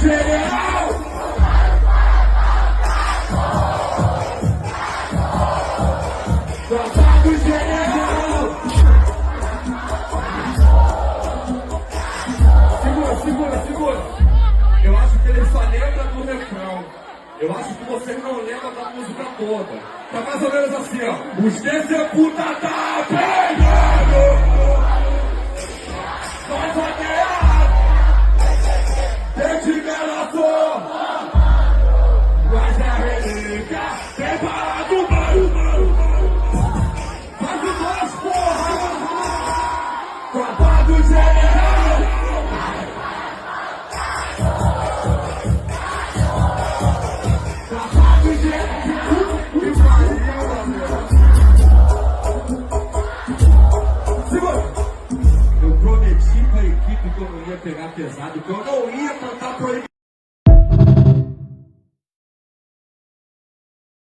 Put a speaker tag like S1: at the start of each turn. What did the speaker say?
S1: General! Tropa do General! Segura. Eu acho que ele só lembra do refrão. Eu acho que você não lembra da música toda. Tá mais ou menos assim, ó. Os desse puta tá pegando! Nós vai ganhar! Gente gelator! Nós é relíquia! Preparado, mano! Faz o dois, porra! Tropa do General! Tropa do General! Eu prometi pra equipe que eu não ia pegar pesado, que eu não ia cantar proibido.